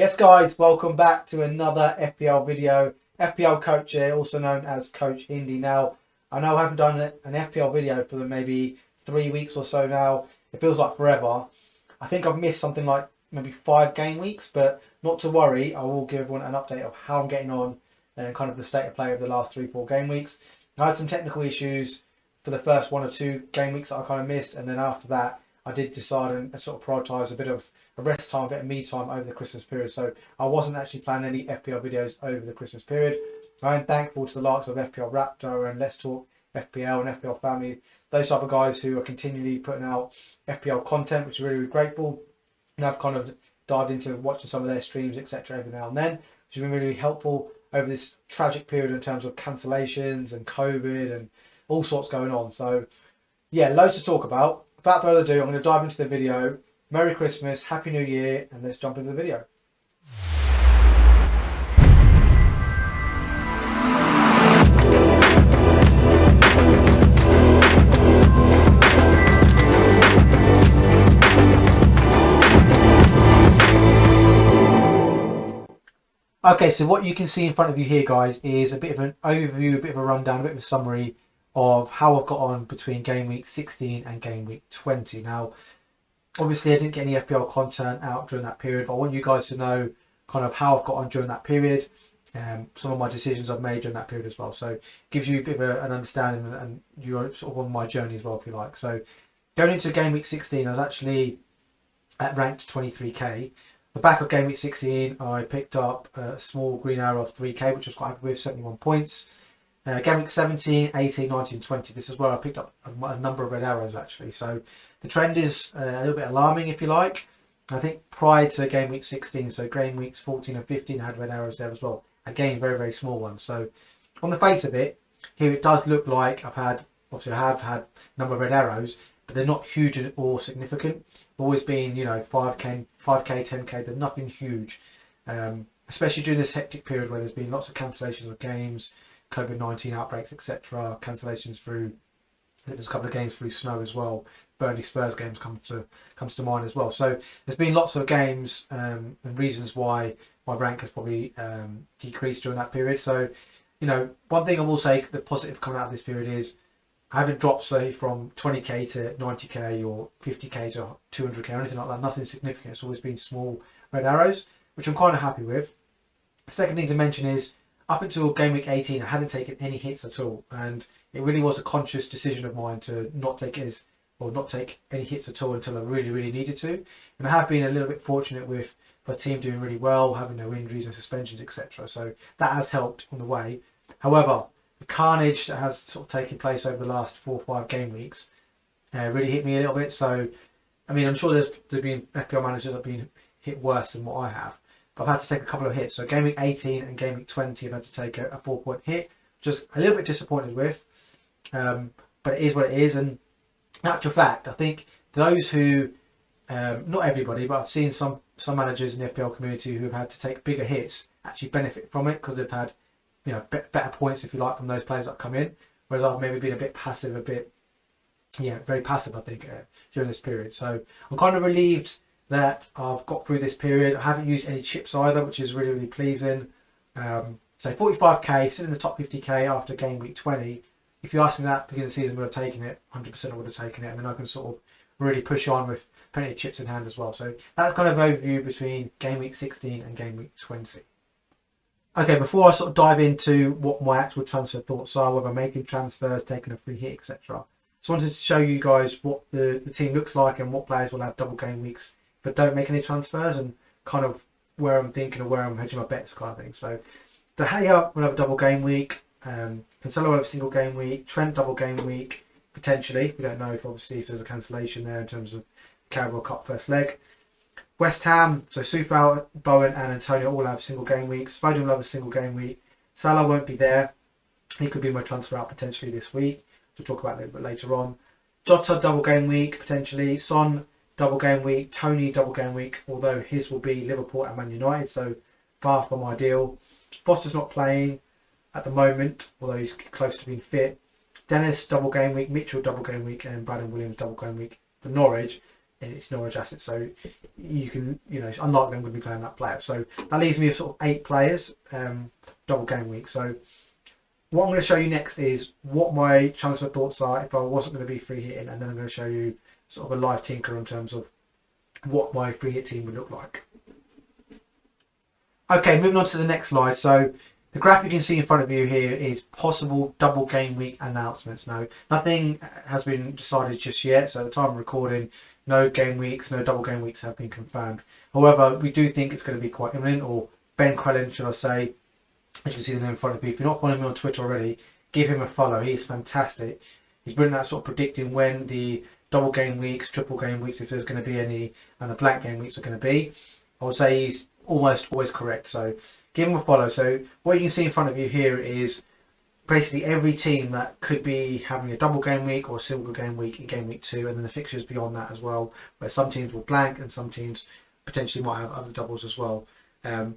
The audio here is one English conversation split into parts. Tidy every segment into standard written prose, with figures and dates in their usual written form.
Yes guys, welcome back to another FPL video. FPL Coach here, also known as Coach Indy. Now, I know I haven't done an FPL video for maybe 3 weeks or so now. It feels like forever. I think I've missed something like maybe 5 game weeks, but not to worry. I will give everyone an update of how I'm getting on and kind of the state of play of the last 3-4 game weeks. I had some technical issues for the first 1 or 2 game weeks that I kind of missed, and then after that I did decide and sort of prioritise a bit of a rest time, a bit of me time over the Christmas period. So I wasn't actually planning any FPL videos over the Christmas period. I am thankful to the likes of FPL Raptor and Let's Talk FPL and FPL Family, those type of guys who are continually putting out FPL content, which is really, really grateful. And I've kind of dived into watching some of their streams, etc. every now and then, which has been really, really helpful over this tragic period in terms of cancellations and COVID and all sorts going on. So yeah, loads to talk about. Without further ado, I'm going to dive into the video. Merry Christmas, Happy New Year, and let's jump into the video. Okay, so what you can see in front of you here, guys, is a bit of an overview, a bit of a rundown, a bit of a summary of how I've got on between game week 16 and game week 20. Now, obviously I didn't get any FPL content out during that period, but I want you guys to know kind of how I've got on during that period, some of my decisions I've made during that period as well. So it gives you a bit of an understanding, and you're sort of on my journey as well, if you like. So going into game week 16, I was actually at ranked 23k. The back of game week 16, I picked up a small green arrow of 3k, which was quite happy with, 71 points. Game week 17, 18, 19, 20. This is where I picked up a number of red arrows actually. So the trend is a little bit alarming, if you like. I think prior to game week 16, so game weeks 14 and 15 I had red arrows there as well. Again, very, very small ones. So on the face of it, here it does look like I have had a number of red arrows, but they're not huge or significant. Always been, 5k, 10k, they're nothing huge. Especially during this hectic period where there's been lots of cancellations of games, COVID-19 outbreaks, etc. Cancellations through, I think there's a couple of games through snow as well. Burnley Spurs games comes to mind as well. So there's been lots of games and reasons why my rank has probably decreased during that period. So, one thing I will say, the positive coming out of this period is I haven't dropped, say, from 20k to 90k or 50k to 200k or anything like that. Nothing significant. It's always been small red arrows, which I'm kind of happy with. The second thing to mention is, up until game week 18, I hadn't taken any hits at all, and it really was a conscious decision of mine to not take any hits at all until I really, really needed to. And I have been a little bit fortunate with the team doing really well, having no injuries and suspensions, etc. So that has helped on the way. However, the carnage that has sort of taken place over the last 4 or 5 game weeks really hit me a little bit. So, I mean, I'm sure there's been FPL managers that have been hit worse than what I have. I've had to take a couple of hits. So game week 18 and game week 20, I've had to take a 4-point hit, just a little bit disappointed with. But it is what it is. And in actual fact, I think those who, not everybody, but I've seen some managers in the FPL community who have had to take bigger hits actually benefit from it because they've had, better points, if you like, from those players that come in. Whereas I've maybe been a bit passive, very passive, I think, during this period. So I'm kind of relieved that I've got through this period. I haven't used any chips either, which is really, really pleasing. So 45k, still in the top 50k after game week 20. If you asked me that at the beginning of the season, I would have taken it. 100% I would have taken it. And then I can sort of really push on with plenty of chips in hand as well. So that's kind of an overview between game week 16 and game week 20. Okay, before I sort of dive into what my actual transfer thoughts are, whether I'm making transfers, taking a free hit, etc. Just wanted to show you guys what the team looks like and what players will have double game weeks but don't make any transfers, and kind of where I'm thinking of where I'm hedging my bets kind of thing. So De Gea will have a double game week, Cancelo will have a single game week, Trent double game week, potentially. We don't know if there's a cancellation there in terms of Carabao Cup first leg. West Ham, so Soufal, Bowen and Antonio all have single game weeks. Foden will have a single game week. Salah won't be there. He could be my transfer out potentially this week. We'll talk about it a little bit later on. Jota double game week potentially. Son double game week, Tony double game week, although his will be Liverpool and Man United, so far from ideal. Foster's not playing at the moment, although he's close to being fit. Dennis double game week, Mitchell double game week, and Brandon Williams double game week for Norwich. and it's Norwich assets, so you can, it's unlikely I'm going to be playing that player. So that leaves me with sort of 8 players, double game week. So what I'm going to show you next is what my transfer thoughts are if I wasn't going to be free hitting, and then I'm going to show you sort of a live tinker in terms of what my free hit team would look like. Okay, moving on to the next slide. So the graph you can see in front of you here is possible double game week announcements. Now, nothing has been decided just yet, so at the time of recording, no game weeks, no double game weeks have been confirmed. However, we do think it's going to be quite imminent, or Ben Crellin, should I say, as you can see the name in front of you. If you're not following me on Twitter already, give him a follow. He is fantastic. He's brilliant at sort of predicting when the double game weeks, triple game weeks, if there's going to be any, and the blank game weeks are going to be. I would say he's almost always correct, so give him a follow. So what you can see in front of you here is basically every team that could be having a double game week or a single game week in game week 2, and then the fixtures beyond that as well, where some teams will blank and some teams potentially might have other doubles as well. So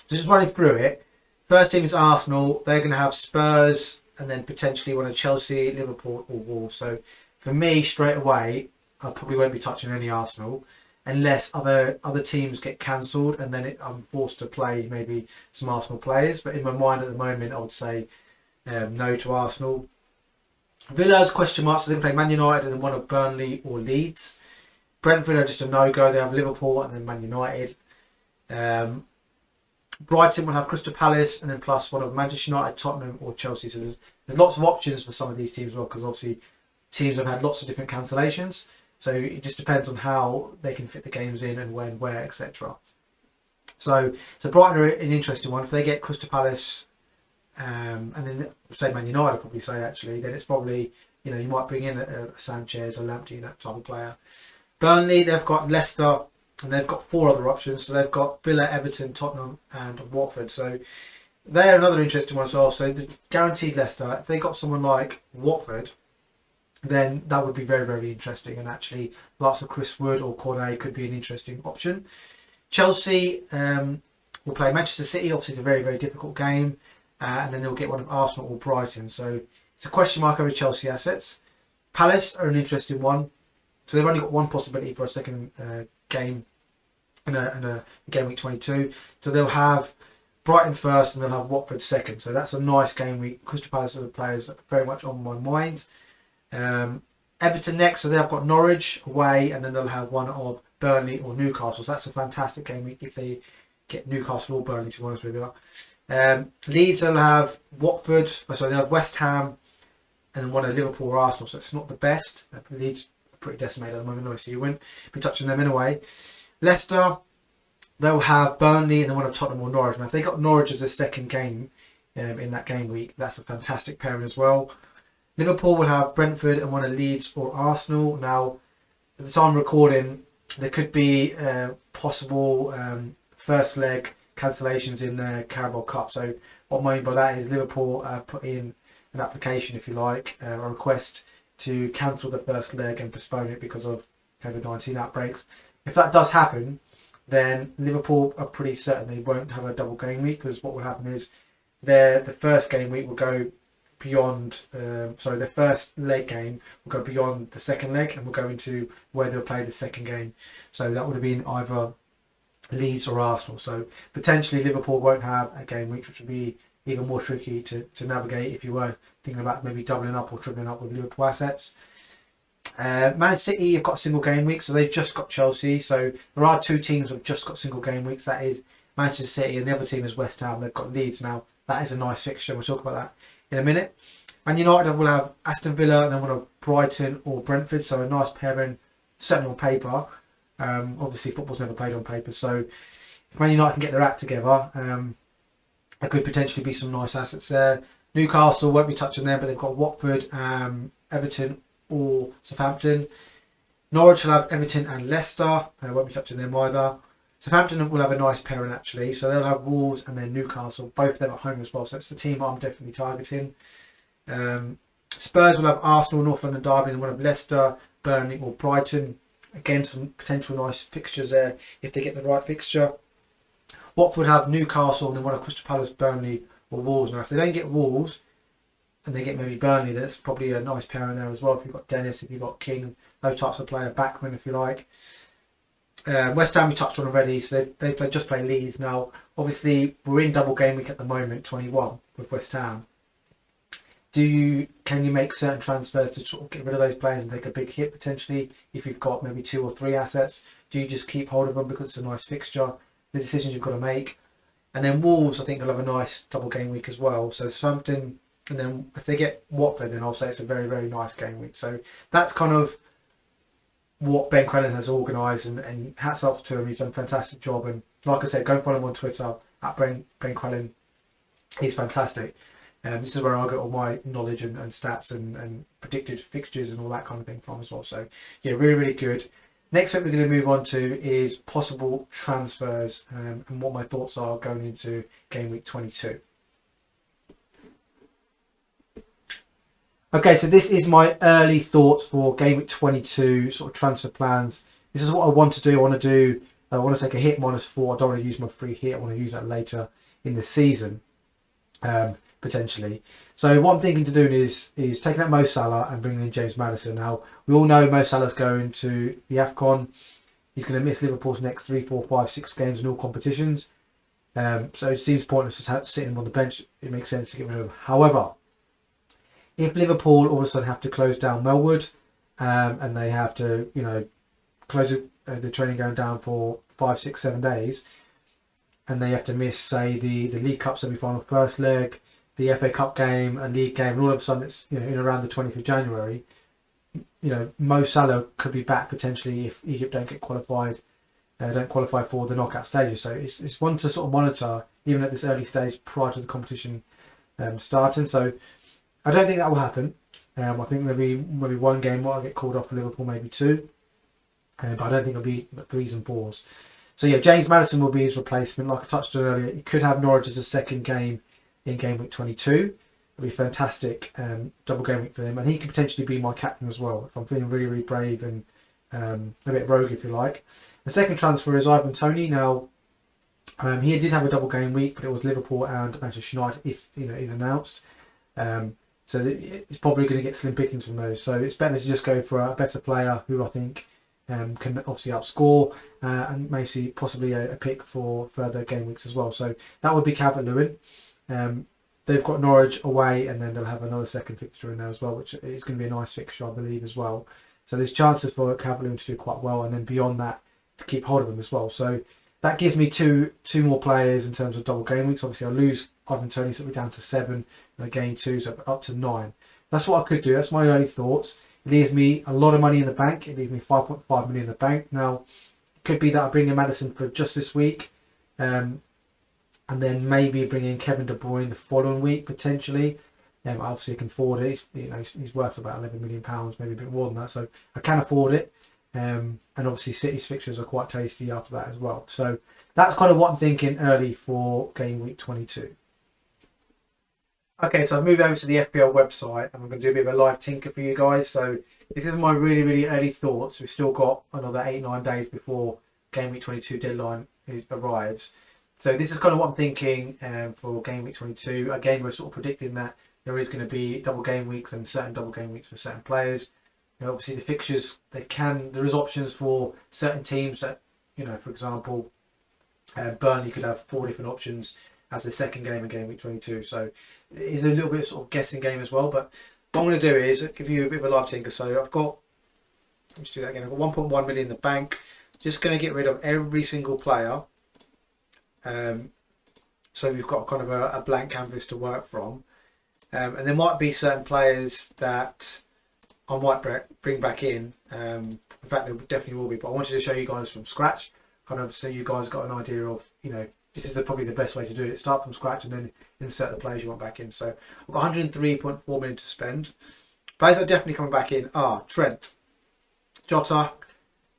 just running through it, first team is Arsenal. They're going to have Spurs and then potentially one of Chelsea, Liverpool or Wolves. So for me, straight away, I probably won't be touching any Arsenal unless other teams get cancelled, and then I'm forced to play maybe some Arsenal players. But in my mind at the moment, I would say no to Arsenal. Villa's question marks. So they can play Man United and then one of Burnley or Leeds. Brentford are just a no-go. They have Liverpool and then Man United. Brighton will have Crystal Palace and then plus one of Manchester United, Tottenham or Chelsea. So there's lots of options for some of these teams as well, because obviously teams have had lots of different cancellations. So it just depends on how they can fit the games in and when, where, etc. So Brighton are an interesting one. If they get Crystal Palace and then say Man United, I'd probably say actually, then it's probably, you might bring in a Sanchez or Lamptey, that type of player. Burnley, they've got Leicester and they've got 4 other options. So they've got Villa, Everton, Tottenham and Watford. So they're another interesting one as well. So the guaranteed Leicester, if they got someone like Watford, then that would be very, very interesting. And actually, lots of Chris Wood or Carnage could be an interesting option. Chelsea will play Manchester City. Obviously, it's a very, very difficult game. And then they'll get one of Arsenal or Brighton. So it's a question mark over Chelsea assets. Palace are an interesting one. So they've only got one possibility for a second game in a game week 22. So they'll have Brighton first and they'll have Watford second. So that's a nice game week. Crystal Palace are the players very much on my mind. Everton next, so they've got Norwich away and then they'll have one of Burnley or Newcastle. So that's a fantastic game week if they get Newcastle or Burnley, to be honest with you. Leeds will have Watford, they'll have West Ham and then one of Liverpool or Arsenal. So it's not the best. Leeds are pretty decimated at the moment, so you won't be touching them anyway. Leicester, they'll have Burnley and then one of Tottenham or Norwich. Now if they got Norwich as a second game in that game week, that's a fantastic pairing as well. Liverpool will have Brentford and one of Leeds or Arsenal. Now, at the time of recording, there could be possible first leg cancellations in the Carabao Cup. So what I mean by that is Liverpool put in an application, if you like, a request to cancel the first leg and postpone it because of COVID-19 outbreaks. If that does happen, then Liverpool are pretty certain they won't have a double game week, because what will happen is the first game week will go beyond, the first leg game will go beyond the second leg and will go into where they'll play the second game. So that would have been either Leeds or Arsenal. So potentially Liverpool won't have a game week, which would be even more tricky to navigate if you were thinking about maybe doubling up or tripling up with Liverpool assets. Man City have got a single game week, so they've just got Chelsea. So there are 2 teams that have just got single game weeks. That is Manchester City, and the other team is West Ham. They've got Leeds. Now that is a nice fixture. We'll talk about that in a minute. Man United will have Aston Villa and then one of Brighton or Brentford, so a nice pairing, certainly on paper. Obviously football's never played on paper, so if Man United can get their act together, there could potentially be some nice assets there. Newcastle won't be touching them, but they've got Watford, Everton or Southampton. Norwich will have Everton and Leicester. Won't be touching them either. Southampton will have a nice pairing actually, so they'll have Wolves and then Newcastle, both of them at home as well. So it's the team I'm definitely targeting. Spurs will have Arsenal, North London derby, and one of Leicester, Burnley or Brighton. Again, some potential nice fixtures there if they get the right fixture. Watford have Newcastle and then one of Crystal Palace, Burnley or Wolves. Now if they don't get Wolves and they get maybe Burnley, that's probably a nice pairing there as well. If you've got Dennis, if you've got King, those types of player, backman if you like. West Ham we touched on already, so they just play Leeds now. Obviously, we're in double game week at the moment, 21 with West Ham. Can you make certain transfers to sort of get rid of those players and take a big hit potentially if you've got maybe 2 or 3 assets? Do you just keep hold of them because it's a nice fixture? The decisions you've got to make. And then Wolves, I think, will have a nice double game week as well. So something, and then if they get Watford, then I'll say it's a very, very nice game week. So that's kind of what Ben Crellin has organised, and hats off to him. He's done a fantastic job. And like I said, go and follow him on Twitter at Ben Crellin. He's fantastic. This is where I get all my knowledge and stats and predicted fixtures and all that kind of thing from as well. So yeah, really, really good. Next thing we're going to move on to is possible transfers and what my thoughts are going into game week 22. Okay, so this is my early thoughts for game week 22 sort of transfer plans. This is what I want to do. I want to take a hit -4. I don't want to use my free hit. I want to use that later in the season, potentially. So what I'm thinking to do is taking out Mo Salah and bringing in James Maddison. Now, we all know Mo Salah's going to the AFCON. He's going to miss Liverpool's next 3, 4, 5, 6 games in all competitions. So it seems pointless just sitting him on the bench. It makes sense to get rid of him. However, if Liverpool all of a sudden have to close down Melwood and they have to, close the training going down for 5, 6, 7 days, and they have to miss, say, the League Cup semi-final first leg, the FA Cup game, a league game, and all of a sudden it's in around the 20th of January, Mo Salah could be back potentially if Egypt don't qualify for the knockout stages. So it's one to sort of monitor even at this early stage prior to the competition starting. So I don't think that will happen. I think maybe one game might get called off for Liverpool, maybe 2, but I don't think it'll be 3s and 4s. So yeah, James Maddison will be his replacement. Like I touched on earlier, you could have Norwich as a second game in game week 22. It'll be fantastic double game week for him, and he could potentially be my captain as well if I'm feeling really, really brave and a bit rogue, if you like. The second transfer is Ivan Toney. Now, he did have a double game week, but it was Liverpool and Manchester United, if announced. So it's probably going to get slim pickings from those. So it's better to just go for a better player who I think can obviously outscore and maybe possibly a pick for further game weeks as well. So that would be Calvert-Lewin. They've got Norwich away, and then they'll have another second fixture in there as well, which is going to be a nice fixture, I believe, as well. So there's chances for Calvert-Lewin to do quite well, and then beyond that, to keep hold of them as well. So that gives me two more players in terms of double game weeks. Obviously, I'll lose Ivan Toney, so we're down to 7, and I gain 2, so up to 9. That's what I could do. That's my early thoughts. It leaves me a lot of money in the bank. It leaves me 5.5 million in the bank. Now, it could be that I bring in Maddison for just this week, and then maybe bring in Kevin De Bruyne the following week potentially. Obviously, I can afford it. He's worth about £11 million, maybe a bit more than that, so I can afford it. And obviously, City's fixtures are quite tasty after that as well. So that's kind of what I'm thinking early for game week 22. Okay, so I've moved over to the FPL website, and I'm going to do a bit of a live tinker for you guys. So this is my really, really early thoughts. We've still got another 8-9 days before game week 22 deadline arrives. So this is kind of what I'm thinking for game week 22. Again, we're sort of predicting that there is going to be double game weeks and certain double game weeks for certain players. Obviously the fixtures, there is options for certain teams that, for example, Burnley could have 4 different options as the second game in game week 22. So it is a little bit sort of guessing game as well. But what I'm going to do is give you a bit of a live tinker. So I've got, let's do that again. I've got 1.1 million in the bank. Just going to get rid of every single player. So we've got kind of a blank canvas to work from. And there might be certain players that I might bring back in. In fact, there definitely will be. But I wanted to show you guys from scratch, kind of so you guys got an idea of, this is probably the best way to do it. Start from scratch and then insert the players you want back in. So I've got 103.4 million to spend. Players that are definitely coming back in are Trent, Jota,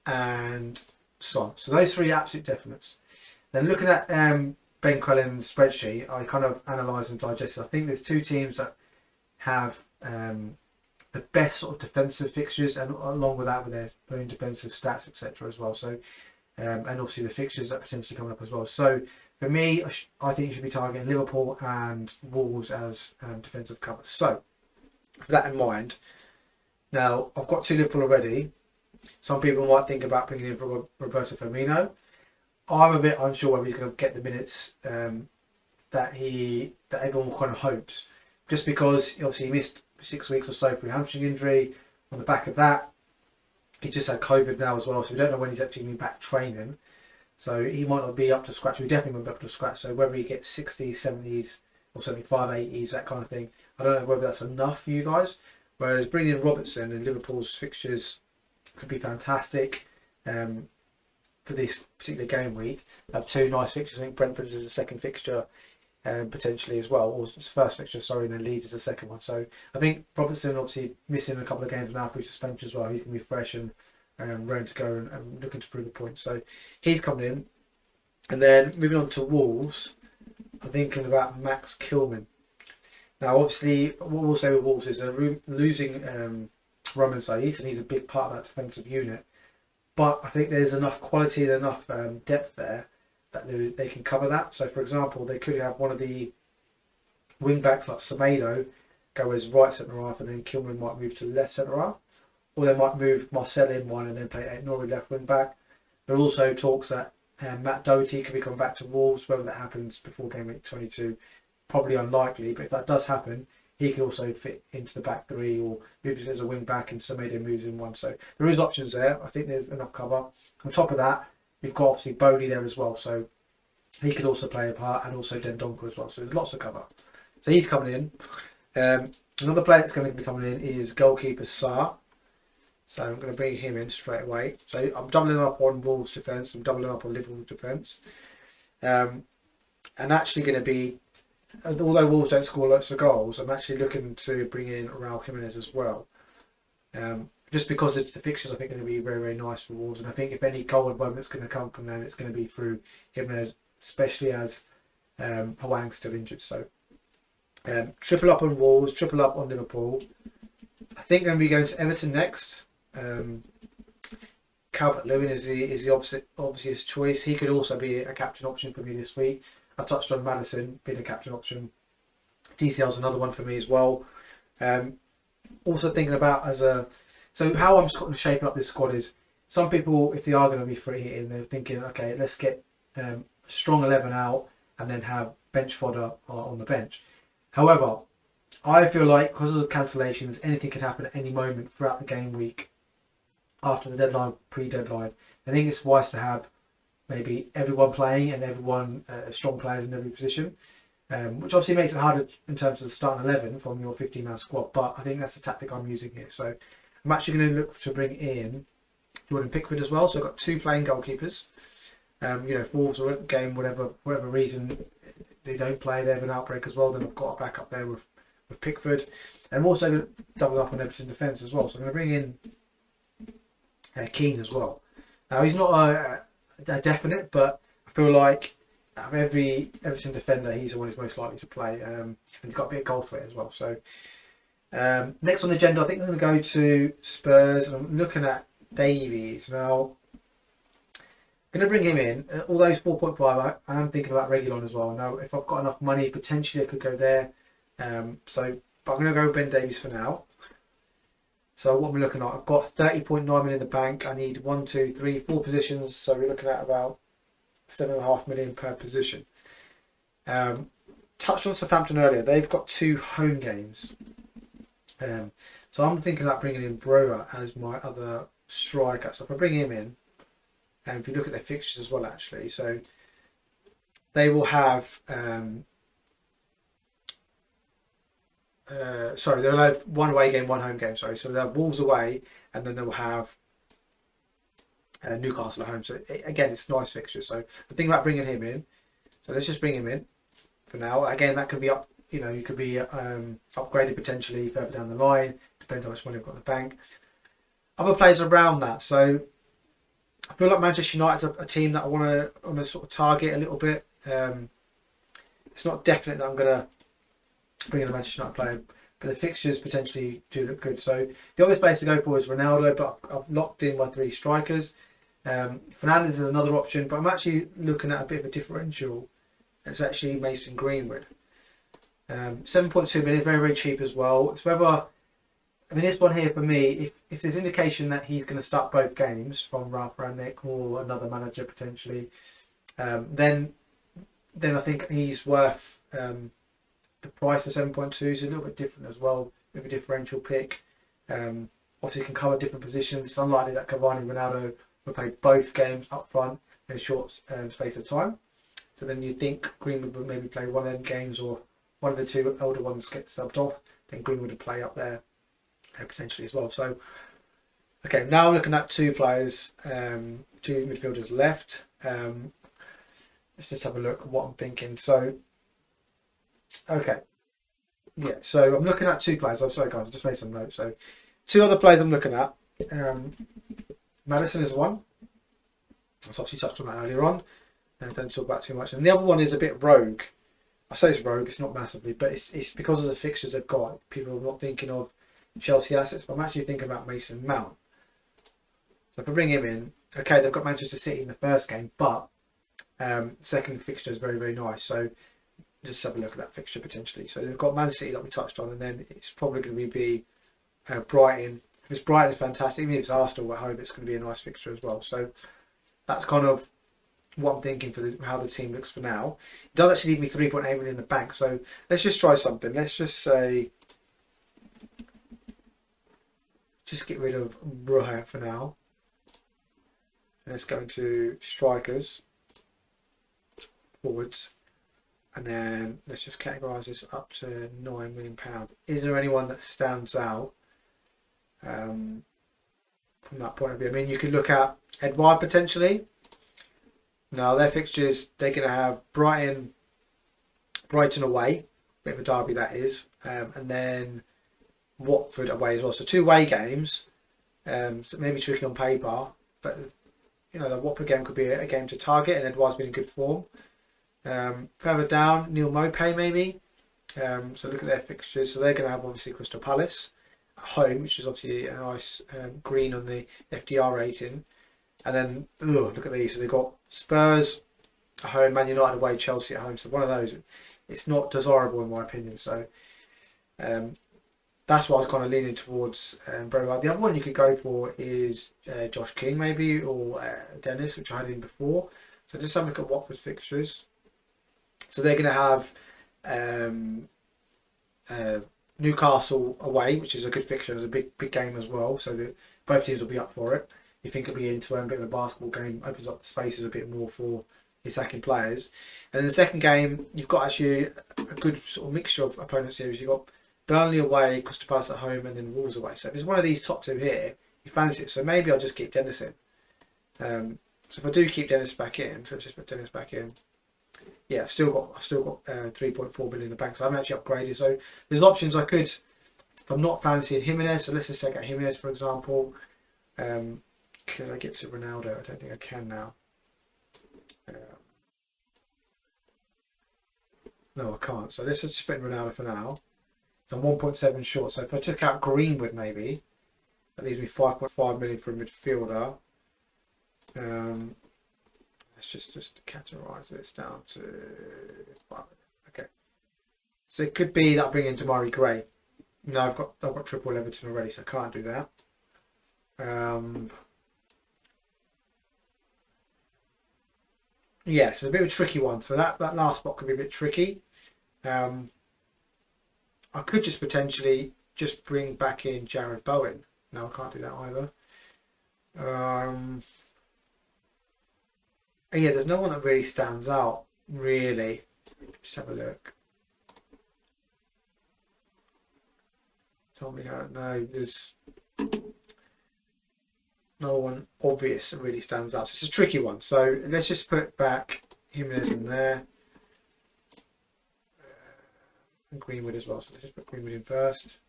and Son. So those 3 absolute definites. Then looking at Ben Crellin's spreadsheet, I kind of analysed and digested. I think there's 2 teams that have the best sort of defensive fixtures, and along with that, with their own defensive stats, etc. as well. So, and obviously the fixtures that are potentially coming up as well. So for me, I think you should be targeting Liverpool and Wolves as defensive covers. So with that in mind, now I've got 2 Liverpool already. Some people might think about bringing in Roberto Firmino. I'm a bit unsure whether he's going to get the minutes that everyone kind of hopes, just because obviously he missed 6 weeks or so through hamstring injury. On the back of that, he just had COVID now as well, so we don't know when he's actually going to be back training. So he might not be up to scratch. We definitely won't be up to scratch. So whether he gets 60s, 70s, or 75, 80s, that kind of thing, I don't know whether that's enough for you guys. Whereas bringing in Robertson and Liverpool's fixtures could be fantastic for this particular game week. Have two nice fixtures. I think Brentford is a second fixture potentially as well, or first fixture, sorry, and then Leeds is the second one. So I think Robertson, obviously missing a couple of games now through suspension as well, he's going to be fresh and ready to go and looking to prove the point. So he's coming in. And then moving on to Wolves, I'm thinking about Max Kilman. Now obviously what we'll say with Wolves is they're losing Roman Saiz, and he's a big part of that defensive unit. But I think there's enough quality and enough depth there that they can cover that. So for example, they could have one of the wing backs like Semedo go as right centre half, and then Kilman might move to left centre half, or they might move Marcel in one and then play Nori left wing back. There are also talks that Matt Doherty could be coming back to Wolves. Whether that happens before game week 22, probably unlikely, but if that does happen, he can also fit into the back three, or moves as a wing back and Semedo moves in one. So there is options there. I think there's enough cover. On top of that, we've got obviously Bowley there as well, so he could also play a part, and also Dendoncker as well. So there's lots of cover. So he's coming in. Another player that's going to be coming in is goalkeeper Sarr. So I'm going to bring him in straight away. So I'm doubling up on Wolves defence. I'm doubling up on Liverpool defence. And actually going to be, although Wolves don't score lots of goals, I'm actually looking to bring in Raul Jimenez as well. Just because the fixtures I think are going to be very, very nice for Wolves, and I think if any goal moment's going to come from them, it's going to be through Jimenez, especially as Hwang's still injured. So triple up on Wolves, triple up on Liverpool. I think I'm going to be going to Everton next. Calvert-Lewin is the obvious choice. He could also be a captain option for me this week. I touched on Maddison being a captain option. DCL's another one for me as well. Also thinking about so how I'm sort of shaping up this squad is, some people, if they are going to be free hitting, they're thinking, okay, let's get a strong 11 out and then have bench fodder on the bench. However, I feel like because of the cancellations, anything could happen at any moment throughout the game week after the deadline, pre-deadline. I think it's wise to have maybe everyone playing and everyone strong players in every position, which obviously makes it harder in terms of the starting 11 from your 15-man squad. But I think that's the tactic I'm using here. So I'm actually going to look to bring in Jordan Pickford as well. So I've got two playing goalkeepers. If Wolves are at the game, whatever reason they don't play, they have an outbreak as well, then I've got a back up there with Pickford. And I'm also going to double up on Everton defence as well. So I'm going to bring in Keane as well. Now he's not a definite, but I feel like out of every Everton defender, he's the one who's most likely to play. And he's got a bit of goal threat as well. So next on the agenda, I think I'm going to go to Spurs, and I'm looking at Davies. Now, I'm going to bring him in. Although he's 4.5, I am thinking about Reguilon as well. Now, if I've got enough money, potentially I could go there. But I'm going to go with Ben Davies for now. So what we're looking at, I've got 30.9 million in the bank. I need 1, 2, 3, 4 positions. So we're looking at about 7.5 million per position. Touched on Southampton earlier. They've got 2 home games. So I'm thinking about bringing in Broa as my other striker. So if I bring him in, and if you look at their fixtures as well, actually, so they will have they'll have 1 away game, 1 home game. Sorry, so they'll have Wolves away, and then they'll have Newcastle at home. So again, it's nice fixtures. So the thing about bringing him in, so let's just bring him in for now. Again, that could be up. You could be upgraded potentially further down the line. Depends how much money I've got in the bank. Other players around that. So I feel like Manchester United's a team that I want to sort of target a little bit. It's not definite that I'm going to bring in a Manchester United player, but the fixtures potentially do look good. So the obvious place to go for is Ronaldo, but I've locked in my 3 strikers. Fernandes is another option, but I'm actually looking at a bit of a differential. It's actually Mason Greenwood. 7.2 million, very, very cheap as well. It's whether I mean, this one here for me, if there's indication that he's going to start both games from Ralph Rangnick or another manager potentially, then I think he's worth the price of 7.2 is a little bit different as well, with a differential pick. Obviously, can cover different positions. It's unlikely that Cavani and Ronaldo will play both games up front in a short space of time. So then you think Greenwood would maybe play one of them games, or one of the two older ones get subbed off. Then Greenwood would play up there potentially as well. So, okay, now we're looking at two players, two midfielders left. Let's just have a look at what I'm thinking. So, okay. Yeah, so I'm looking at two players. I'm sorry, guys, I just made some notes. So, two other players I'm looking at. Maddison is one. I was obviously touched on that earlier on. Don't talk about too much. And the other one is a bit rogue. I say it's rogue, it's not massively, but it's because of the fixtures they've got. People are not thinking of Chelsea assets, but I'm actually thinking about Mason Mount. So if I bring him in, okay, they've got Manchester City in the first game, but second fixture is very, very nice. So just have a look at that fixture potentially. So they've got Man City that we touched on, and then it's probably going to be Brighton. If it's Brighton, it's fantastic. Even if it's Arsenal at home, it's going to be a nice fixture as well. So that's kind of what I'm thinking for how the team looks for now. It does actually leave me 3.8 million in the bank. So let's just try something. Let's just say, just get rid of Bruja for now. And let's go into strikers, forwards, and then let's just categorise this up to £9 million. Is there anyone that stands out from that point of view? I mean, you could look at Edouard potentially. Now their fixtures, they're going to have Brighton away, bit of a derby that is, and then Watford away as well. So two away games, so maybe tricky on paper, but you know the Watford game could be a game to target, and Edouard's been in good form. Further down, Neil Maupay maybe. So look at their fixtures. So they're going to have obviously Crystal Palace at home, which is obviously a nice green on the FDR rating. And then look at these. So they've got Spurs at home, Man United away, Chelsea at home. So one of those, it's not desirable in my opinion. So that's why I was kind of leaning towards very well. The other one you could go for is Josh King maybe, or Dennis, which I had in before. So just have a look at Watford's fixtures. So they're going to have Newcastle away, which is a good fixture. It's a big game as well. So both teams will be up for it. You think it'll be into a bit of a basketball game, opens up the spaces a bit more for the attacking players. And then the second game, you've got actually a good sort of mixture of opponents here. You've got Burnley away, Crystal Palace at home, and then Wolves away. So if it's one of these top two here, you fancy it. So maybe I'll just keep Dennis in. So if I do keep Dennis back in, so just put Dennis back in. Yeah, I've still got 3.4 billion in the bank, so I haven't actually upgraded. So there's options I could, if I'm not fancying Jimenez. So let's just take out Jimenez for example. Can I get to Ronaldo? I don't think I can now. No, I can't. So let's just fit Ronaldo for now. So I'm 1.7 short. So if I took out Greenwood, maybe that leaves me 5.5 million for a midfielder. Let's just categorize this down to 5. Okay. So it could be that I bring in Damari Gray. No, I've got triple Everton already, so I can't do that. Yeah, so a bit of a tricky one. So that last spot could be a bit tricky. I could just potentially just bring back in Jared Bowen. No, I can't do that either. Yeah, there's no one that really stands out, really. Just have a look. Tell me how. No, there's no one obvious that really stands out. So it's a tricky one. So let's just put back Jimenez in there. And Greenwood as well. So let's just put Greenwood in first.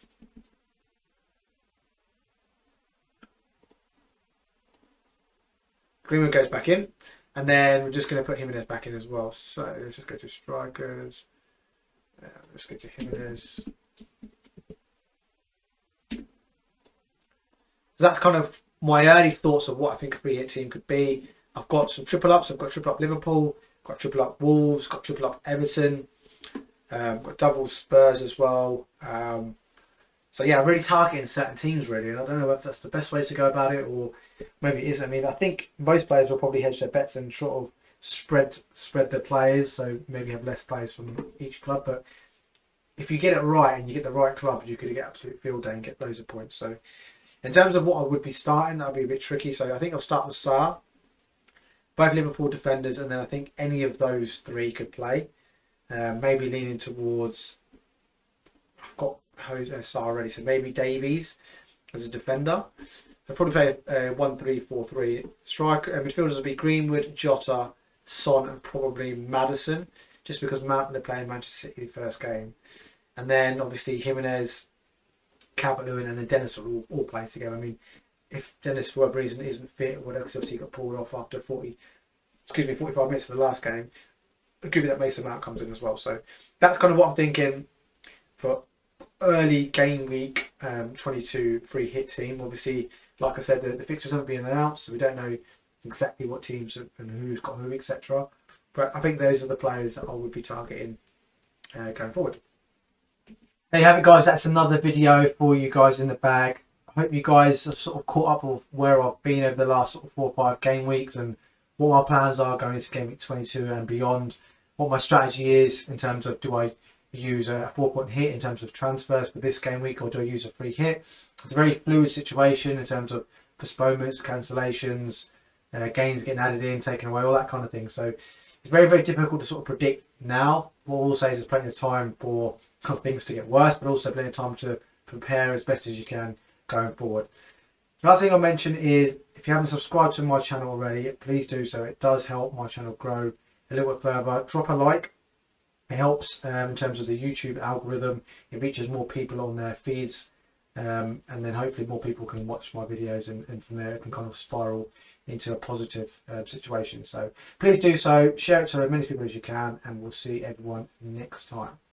Greenwood goes back in. And then we're just going to put Jimenez back in as well. So let's just go to strikers. Let's go to Jimenez. So that's kind of my early thoughts of what I think a free hit team could be. I've got some triple ups. I've got triple up Liverpool, got triple up Wolves, got triple up Everton, got double Spurs as well. So yeah, really targeting certain teams really, and I don't know if that's the best way to go about it, or maybe it isn't. I mean, I think most players will probably hedge their bets and sort of spread their players, so maybe have less players from each club. But if you get it right and you get the right club, you could get absolute field day and get loads of points. So in terms of what I would be starting, that'd be a bit tricky. So I think I'll start with Sarr, both Liverpool defenders, and then I think any of those three could play. Maybe leaning towards, I've got Sarr already, so maybe Davies as a defender. I'll probably play 1-3-4-3. Striker midfielders will be Greenwood, Jota, Son, and probably Maddison, just because they're playing Manchester City the first game. And then obviously Jimenez, Calvert-Lewin, and then Dennis will all play together. I mean, if Dennis for whatever reason isn't fit or whatever, because obviously he got pulled off after 45 minutes of the last game, it could be that Mason Mount comes in as well. So that's kind of what I'm thinking for early game week 22 free hit team. Obviously, like I said, the fixtures haven't been announced, so we don't know exactly what teams and who's got who, etc. But I think those are the players that I would be targeting going forward. There you have it, guys. That's another video for you guys in the bag. I hope you guys have sort of caught up with where I've been over the last sort of 4 or 5 game weeks and what my plans are going into game week 22 and beyond. What my strategy is in terms of, do I use a 4-point hit in terms of transfers for this game week, or do I use a free hit? It's a very fluid situation in terms of postponements, cancellations, gains getting added in, taken away, all that kind of thing. So it's very, very difficult to sort of predict now. What we'll say is there's plenty of time for things to get worse, but also plenty of time to prepare as best as you can going forward. The last thing I'll mention is, if you haven't subscribed to my channel already, please do so. It does help my channel grow a little bit further. Drop a like. It helps in terms of the YouTube algorithm. It reaches more people on their feeds, and then hopefully more people can watch my videos, and from there it can kind of spiral into a positive situation. So please do so. Share it to as many people as you can, and we'll see everyone next time.